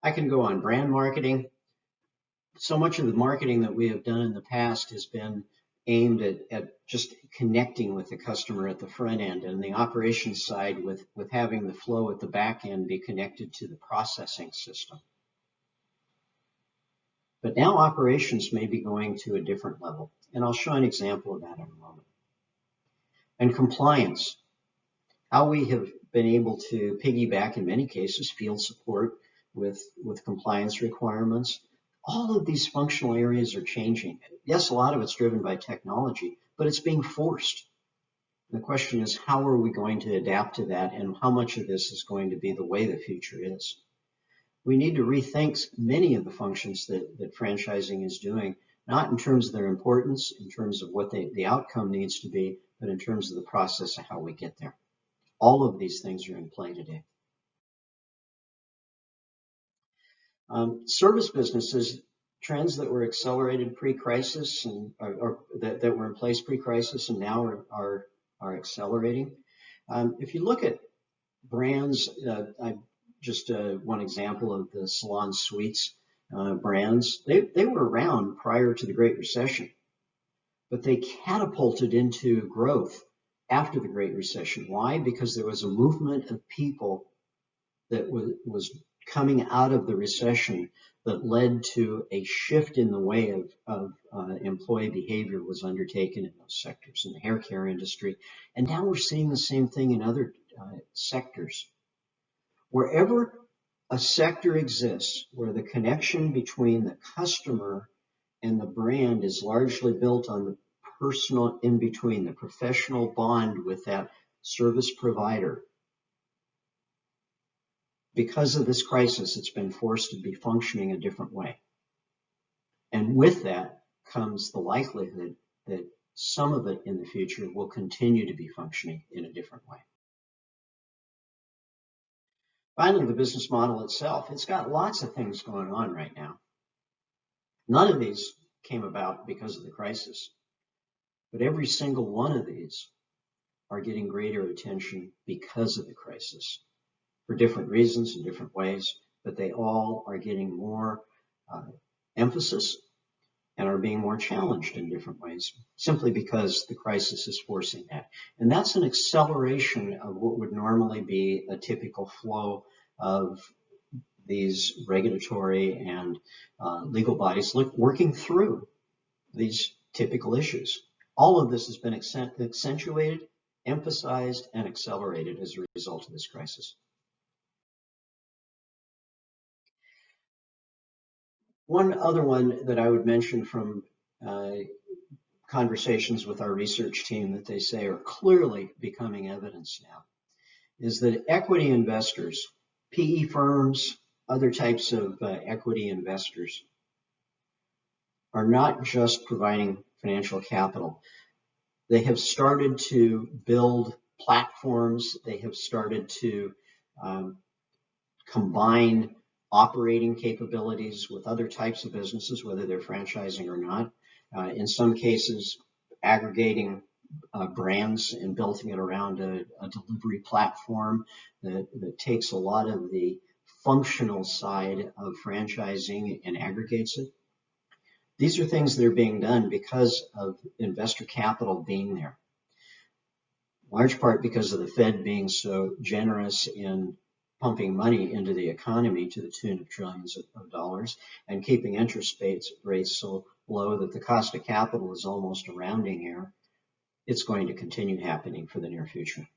I can go on brand marketing. So much of the marketing that we have done in the past has been aimed at just connecting with the customer at the front end, and the operations side with having the flow at the back end be connected to the processing system. But now operations may be going to a different level, and I'll show an example of that in a moment. And compliance, how we have been able to piggyback, in many cases, field support with compliance requirements. All of these functional areas are changing. Yes, a lot of it's driven by technology, but it's being forced. The question is, how are we going to adapt to that, and how much of this is going to be the way the future is? We need to rethink many of the functions that franchising is doing, not in terms of their importance, in terms of what the outcome needs to be, but in terms of the process of how we get there. All of these things are in play today. Service businesses, trends that were accelerated pre-crisis or that were in place pre-crisis and now are accelerating. If you look at brands, just one example of the Salon Suites brands, they were around prior to the Great Recession, but they catapulted into growth after the Great Recession. Why? Because there was a movement of people that was coming out of the recession that led to a shift in the way of employee behavior was undertaken in those sectors, in the hair care industry. And now we're seeing the same thing in other sectors. Wherever a sector exists where the connection between the customer and the brand is largely built on the personal in between, the professional bond with that service provider, because of this crisis, it's been forced to be functioning a different way. And with that comes the likelihood that some of it in the future will continue to be functioning in a different way. Finally, the business model itself. It's got lots of things going on right now. None of these came about because of the crisis, but every single one of these are getting greater attention because of the crisis, for different reasons in different ways, but they all are getting more emphasis and are being more challenged in different ways, simply because the crisis is forcing that. And that's an acceleration of what would normally be a typical flow of these regulatory and legal bodies working through these typical issues. All of this has been accentuated, emphasized, and accelerated as a result of this crisis. One other one that I would mention from conversations with our research team that they say are clearly becoming evidence now is that equity investors, PE firms, other types of equity investors are not just providing financial capital. They have started to build platforms. They have started to combine operating capabilities with other types of businesses, whether they're franchising or not. In some cases, aggregating brands and building it around a delivery platform that takes a lot of the functional side of franchising and aggregates it. These are things that are being done because of investor capital being there. Large part because of the Fed being so generous in pumping money into the economy to the tune of trillions of dollars and keeping interest rates so low that the cost of capital is almost a rounding error. It's going to continue happening for the near future.